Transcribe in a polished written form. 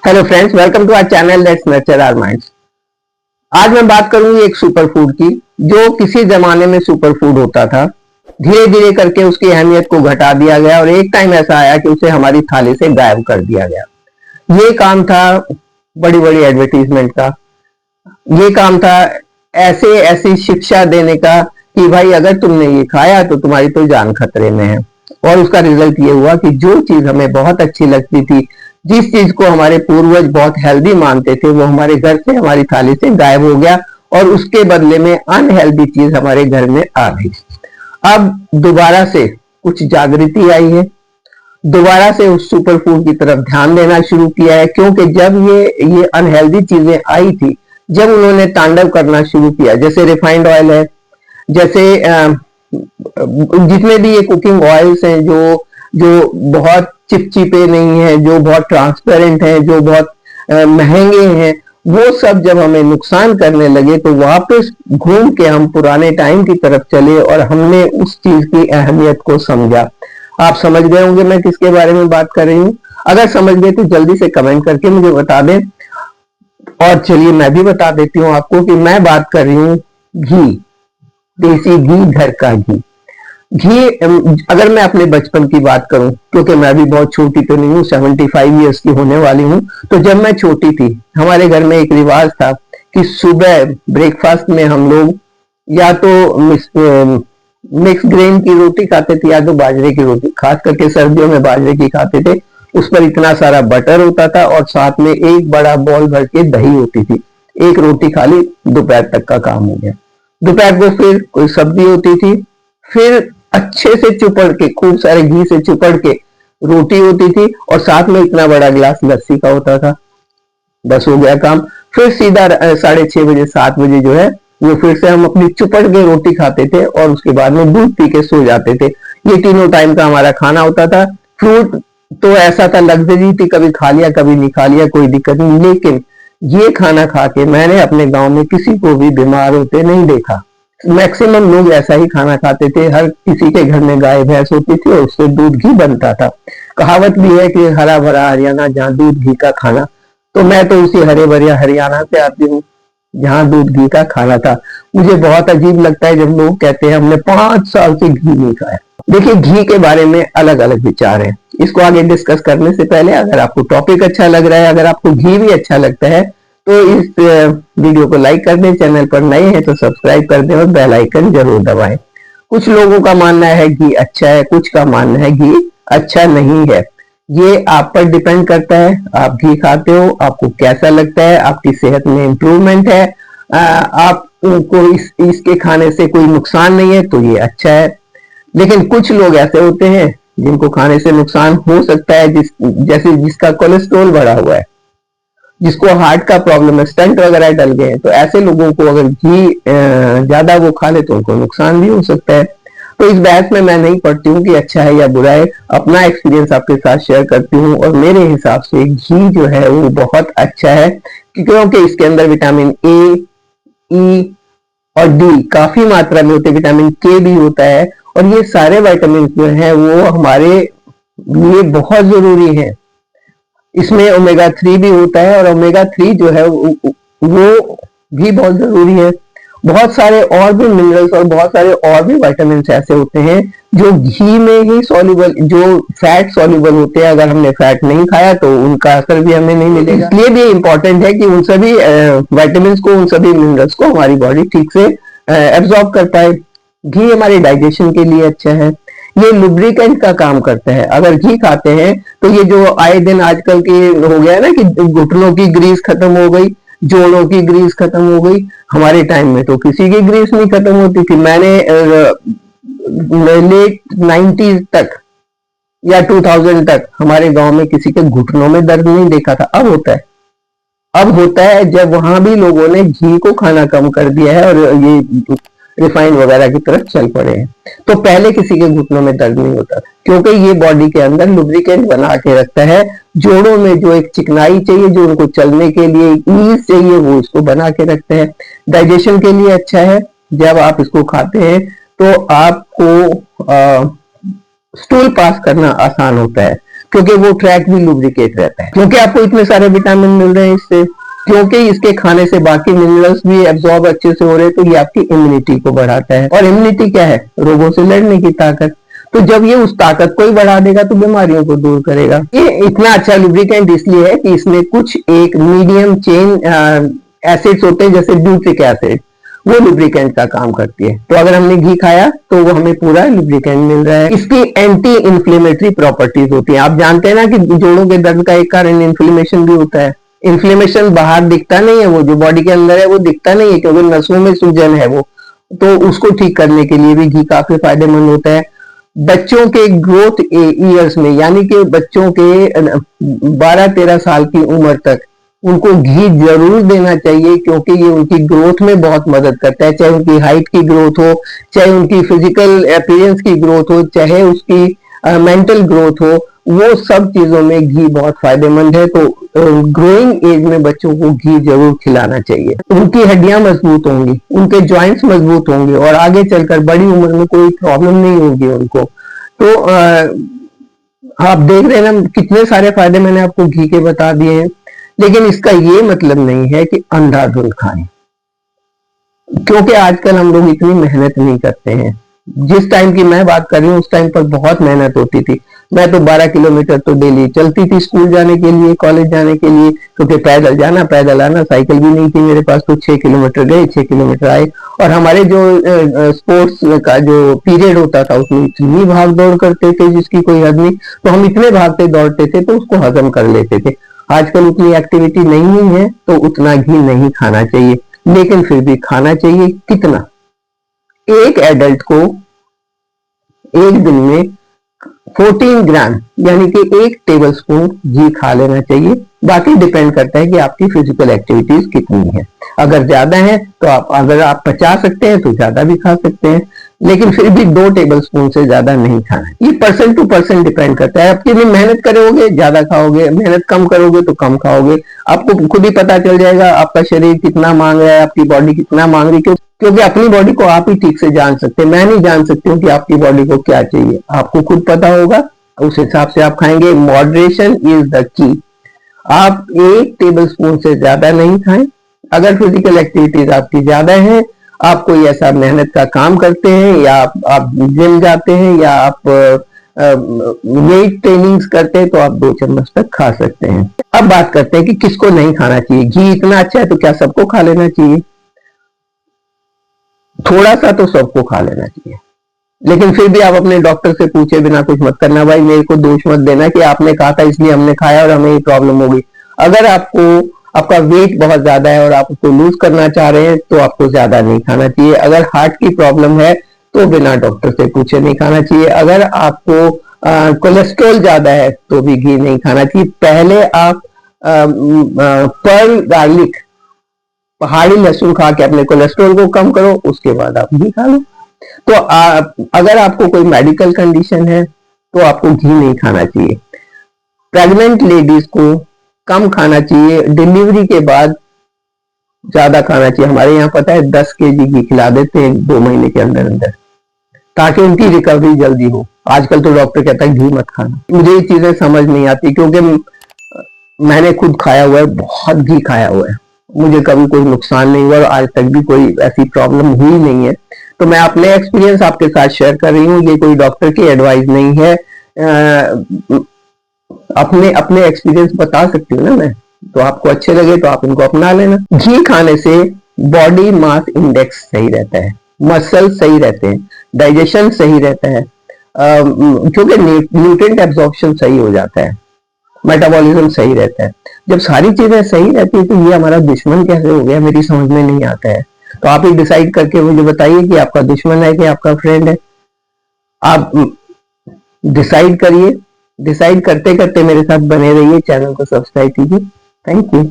Hello friends, welcome to our channel let's nurture our minds. आज मैं बात करूंगी एक सुपर फूड की, जो किसी जमाने में सुपर फूड होता था। धीरे धीरे करके उसकी अहमियत को घटा दिया गया और एक टाइम ऐसा आया कि उसे हमारी थाली से गायब कर दिया गया। ये काम था बड़ी बड़ी एडवर्टीजमेंट का। ये काम था ऐसे ऐसी शिक्षा देने का कि भाई अगर तुमने ये खाया तो तुम्हारी तो जान खतरे में है। और उसका रिजल्ट ये हुआ कि जो चीज हमें बहुत अच्छी लगती थी, जिस चीज को हमारे पूर्वज बहुत हेल्दी मानते थे, वो हमारे घर से हमारी थाली से गायब हो गया और उसके बदले में अनहेल्दी चीज हमारे घर में आ गई। अब दोबारा से कुछ जागृति आई है, दोबारा से उस सुपर फूड की तरफ ध्यान देना शुरू किया है, क्योंकि जब ये अनहेल्दी चीजें आई थी, जब उन्होंने तांडव करना शुरू किया, जैसे रिफाइंड ऑयल है, जैसे जितने भी ये कुकिंग ऑयल्स हैं जो जो बहुत चिपचिपे नहीं है, जो बहुत ट्रांसपेरेंट है, जो बहुत महंगे हैं, वो सब जब हमें नुकसान करने लगे तो वापस घूम के हम पुराने टाइम की तरफ चले और हमने उस चीज की अहमियत को समझा। आप समझ गए होंगे मैं किसके बारे में बात कर रही हूँ। अगर समझ गए तो जल्दी से कमेंट करके मुझे बता दें। और चलिए मैं भी बता देती हूँ आपको कि मैं बात कर रही हूँ घी, देसी घी, घर का घी। घी, अगर मैं अपने बचपन की बात करूं, क्योंकि मैं भी बहुत छोटी तो नहीं हूँ, 75 ईयर्स की होने वाली हूँ, तो जब मैं छोटी थी हमारे घर में एक रिवाज था कि सुबह ब्रेकफास्ट में हम लोग या तो मिक्स ग्रेन की रोटी खाते थे या तो बाजरे की रोटी, खास करके सर्दियों में बाजरे की खाते थे। उस पर इतना सारा बटर होता था और साथ में एक बड़ा बॉल भर के दही होती थी। एक रोटी खा ली, दोपहर तक का काम हो गया। दोपहर को फिर कोई सब्जी होती थी, फिर अच्छे से चुपड़ के, खूब सारे घी से चुपड़ के रोटी होती थी और साथ में इतना बड़ा गिलास लस्सी का होता था। बस हो गया काम। फिर सीधा 6:30 बजे 7 बजे जो है वो फिर से हम अपनी चुपड़ के रोटी खाते थे और उसके बाद में दूध पी के सो जाते थे। ये तीनों टाइम का हमारा खाना होता था। फ्रूट तो ऐसा था, लग्जरी थी, कभी खा लिया कभी नहीं खा लिया, कोई दिक्कत नहीं। लेकिन ये खाना खा के मैंने अपने गांव में किसी को भी बीमार होते नहीं देखा। मैक्सिमम लोग ऐसा ही खाना खाते थे। हर किसी के घर में गाय भैंस होती थी और उससे दूध घी बनता था। कहावत भी है कि हरा भरा हरियाणा जहाँ दूध घी का खाना। तो मैं तो उसी हरे भरे हरियाणा से आती हूँ जहाँ दूध घी का खाना था। मुझे बहुत अजीब लगता है जब लोग कहते हैं हमने 5 साल से घी नहीं खाया। देखिए, घी के बारे में अलग अलग विचार हैं। इसको आगे डिस्कस करने से पहले अगर आपको टॉपिक अच्छा लग रहा है, अगर आपको घी भी अच्छा लगता है, तो इस वीडियो को लाइक कर दें। चैनल पर नए हैं तो सब्सक्राइब कर दें और बेल आइकन जरूर दबाएं। कुछ लोगों का मानना है घी अच्छा है, कुछ का मानना है घी अच्छा नहीं है। ये आप पर डिपेंड करता है। आप घी खाते हो, आपको कैसा लगता है, आपकी सेहत में इंप्रूवमेंट है, आपको इसके खाने से कोई नुकसान नहीं है तो ये अच्छा है। लेकिन कुछ लोग ऐसे होते हैं जिनको खाने से नुकसान हो सकता है, जैसे जिसका कोलेस्ट्रॉल बढ़ा हुआ है, जिसको हार्ट का प्रॉब्लम है, स्टंट वगैरह डल गए हैं, तो ऐसे लोगों को अगर घी ज्यादा वो खा ले तो उनको नुकसान भी हो सकता है। तो इस बहस में मैं नहीं पढ़ती हूँ कि अच्छा है या बुरा है, अपना एक्सपीरियंस आपके साथ शेयर करती हूँ। और मेरे हिसाब से घी जो है वो बहुत अच्छा है, क्योंकि इसके अंदर विटामिन ए, ई और डी काफी मात्रा में होते हैं। विटामिन के भी होता है और ये सारे विटामिन जो हैं वो हमारे लिए बहुत जरूरी है। इसमें ओमेगा 3 भी होता है और ओमेगा 3 जो है वो भी बहुत जरूरी है। बहुत सारे और भी मिनरल्स और बहुत सारे और भी विटामिन ऐसे होते हैं जो घी में ही सॉल्युबल, जो फैट सॉल्युबल होते हैं। अगर हमने फैट नहीं खाया तो उनका असर भी हमें नहीं मिलेगा। इसलिए भी इम्पोर्टेंट है कि उन सभी विटामिन को, उन सभी मिनरल्स को हमारी बॉडी ठीक से एब्जॉर्ब कर पाए। घी हमारे डाइजेशन के लिए अच्छा है। ये लुब्रिकेंट का काम करता है। अगर घी खाते हैं तो ये जो आए दिन आजकल की हो गया ना कि घुटनों की ग्रीस खत्म हो गई, जोड़ों की ग्रीस खत्म हो गई, हमारे टाइम में तो किसी की ग्रीस नहीं खत्म होती थी। मैंने लेट 90s तक या 2000 तक हमारे गांव में किसी के घुटनों में दर्द नहीं देखा था। अब होता है। अब होता है जब वहां भी लोगों ने घी को खाना कम कर दिया है और ये रिफाइंड वगैरह की तरफ चल पड़े हैं। तो पहले किसी के घुटनों में दर्द नहीं होता, क्योंकि ये बॉडी के अंदर लुब्रिकेंट बना के रखता है। जोड़ों में जो एक चिकनाई चाहिए, जो उनको चलने के लिए ईज चाहिए, वो इसको बना के रखते हैं। डाइजेशन के लिए अच्छा है। जब आप इसको खाते हैं तो आपको स्टूल पास करना आसान होता है। क्योंकि वो ट्रैक भी लुब्रिकेट रहता है, क्योंकि आपको इतने सारे विटामिन मिल रहे हैं इससे, क्योंकि इसके खाने से बाकी मिनरल्स भी एब्जॉर्ब अच्छे से हो रहे हैं, तो ये आपकी इम्यूनिटी को बढ़ाता है। और इम्यूनिटी क्या है? रोगों से लड़ने की ताकत। तो जब ये उस ताकत को ही बढ़ा देगा तो बीमारियों को दूर करेगा। ये इतना अच्छा लुब्रिकेंट इसलिए है कि इसमें कुछ एक मीडियम चेन एसिड्स होते हैं, जैसे ब्यूट्रिक एसिड, वो लुब्रिकेंट का काम करती है। तो अगर हमने घी खाया तो वो हमें पूरा लुब्रिकेंट मिल रहा है। इसकी एंटी इन्फ्लेमेटरी प्रॉपर्टीज होती है। आप जानते हैं ना कि जोड़ों के दर्द का एक कारण इन्फ्लेमेशन भी होता है। इन्फ्लेमेशन बाहर दिखता नहीं है, वो जो बॉडी के अंदर है वो दिखता नहीं है, क्योंकि नसों में सूजन है वो, तो उसको ठीक करने के लिए भी घी काफी फायदेमंद होता है। बच्चों के ग्रोथ ईयर्स में, यानी कि बच्चों के 12-13 साल की उम्र तक उनको घी जरूर देना चाहिए, क्योंकि ये उनकी ग्रोथ में बहुत मदद करता है। चाहे उनकी हाइट की ग्रोथ हो, चाहे उनकी फिजिकल अपीयरेंस की ग्रोथ हो, चाहे उसकी मेंटल ग्रोथ हो, वो सब चीजों में घी बहुत फायदेमंद है। तो ग्रोइंग एज में बच्चों को घी जरूर खिलाना चाहिए। उनकी हड्डियां मजबूत होंगी, उनके जॉइंट्स मजबूत होंगे, और आगे चलकर बड़ी उम्र में कोई प्रॉब्लम नहीं होगी उनको। तो आप देख रहे हैं ना कितने सारे फायदे मैंने आपको घी के बता दिए हैं। लेकिन इसका ये मतलब नहीं है कि अंधाधुंध खाएं, क्योंकि आजकल हम लोग इतनी मेहनत नहीं करते हैं। जिस टाइम की मैं बात कर रही हूँ उस टाइम पर बहुत मेहनत होती थी। मैं तो 12 किलोमीटर तो डेली चलती थी स्कूल जाने के लिए, कॉलेज जाने के लिए, क्योंकि पैदल जाना पैदल आना, साइकिल भी नहीं थी मेरे पास। तो 6 किलोमीटर गए, 6 किलोमीटर आए। और हमारे जो स्पोर्ट्स का जो पीरियड होता था उसमें इतनी भाग दौड़ करते थे जिसकी कोई हद नहीं। तो हम इतने भागते दौड़ते थे तो उसको हजम कर लेते थे। आजकल उतनी एक्टिविटी नहीं है तो उतना घी नहीं खाना चाहिए, लेकिन फिर भी खाना चाहिए। कितना? एक एडल्ट को एक दिन में 14 ग्राम यानी कि 1 टेबल स्पून घी खा लेना चाहिए। बाकी डिपेंड करता है कि आपकी फिजिकल एक्टिविटीज कितनी है। अगर ज्यादा है तो अगर आप पचा सकते हैं तो ज्यादा भी खा सकते हैं, लेकिन फिर भी 2 टेबल स्पून से ज्यादा नहीं खाना। ये पर्सन टू पर्सन डिपेंड करता है। आप कितनी मेहनत करोगे ज्यादा खाओगे, मेहनत कम करोगे तो कम खाओगे। आपको खुद ही पता चल जाएगा आपका शरीर कितना मांग रहा है, आपकी बॉडी कितना मांग रही है, क्योंकि अपनी बॉडी को आप ही ठीक से जान सकते हैं। मैं नहीं जान सकती हूँ कि आपकी बॉडी को क्या चाहिए, आपको खुद पता होगा, उस हिसाब से आप खाएंगे। Moderation is the key. आप 1 टेबल स्पून से ज्यादा नहीं खाएं। अगर फिजिकल एक्टिविटीज आपकी ज्यादा है, आप कोई ऐसा मेहनत का काम करते हैं, या आप जिम जाते हैं, या आप वेट ट्रेनिंग्स करते हैं, तो आप 2 चम्मच तक खा सकते हैं। अब बात करते हैं कि किसको नहीं खाना चाहिए। घी इतना अच्छा है तो क्या सबको खा लेना चाहिए? थोड़ा सा तो सबको खा लेना चाहिए, लेकिन फिर भी आप अपने डॉक्टर से पूछे बिना कुछ मत करना। भाई मेरे को दोष मत देना कि आपने कहा था इसलिए हमने खाया और हमें ये प्रॉब्लम हो गई। अगर आपका वेट बहुत ज्यादा है और आप उसको लूज करना चाह रहे हैं तो आपको ज्यादा नहीं खाना चाहिए। अगर हार्ट की प्रॉब्लम है तो बिना डॉक्टर से पूछे नहीं खाना चाहिए। अगर आपको कोलेस्ट्रॉल ज्यादा है तो भी घी नहीं खाना चाहिए। पहले आप पर्ल गार्लिक, पहाड़ी लहसुन खा के अपने कोलेस्ट्रॉल को कम करो, उसके बाद आप घी खा लो। तो अगर आपको कोई मेडिकल कंडीशन है तो आपको घी नहीं खाना चाहिए। प्रेग्नेंट लेडीज को कम खाना चाहिए, डिलीवरी के बाद ज्यादा खाना चाहिए। हमारे यहाँ पता है 10 केजी घी खिला देते हैं 2 महीने के अंदर अंदर, ताकि उनकी रिकवरी जल्दी हो। आजकल तो डॉक्टर कहता है घी मत खाना। मुझे ये चीजें समझ नहीं आती, क्योंकि मैंने खुद खाया हुआ है, बहुत घी खाया हुआ है, मुझे कभी कोई नुकसान नहीं हुआ और आज तक भी कोई ऐसी प्रॉब्लम हुई नहीं है। तो मैं अपने एक्सपीरियंस आपके साथ शेयर कर रही हूँ, ये कोई डॉक्टर की एडवाइस नहीं है। अपने अपने एक्सपीरियंस बता सकती हूँ ना मैं, तो आपको अच्छे लगे तो आप इनको अपना लेना। घी खाने से बॉडी मास इंडेक्स सही रहता है, मसल सही रहते हैं, डाइजेशन सही रहता है, क्योंकि न्यूट्रिएंट एब्जॉर्प्शन सही हो जाता है, मेटाबॉलिज्म सही रहता है। जब सारी चीजें सही रहती है तो ये हमारा दुश्मन कैसे हो गया, मेरी समझ में नहीं आता है। तो आप ही डिसाइड करके मुझे बताइए कि आपका दुश्मन है कि आपका फ्रेंड है। आप डिसाइड करिए। डिसाइड करते करते मेरे साथ बने रहिए, चैनल को सब्सक्राइब कीजिए। Thank you.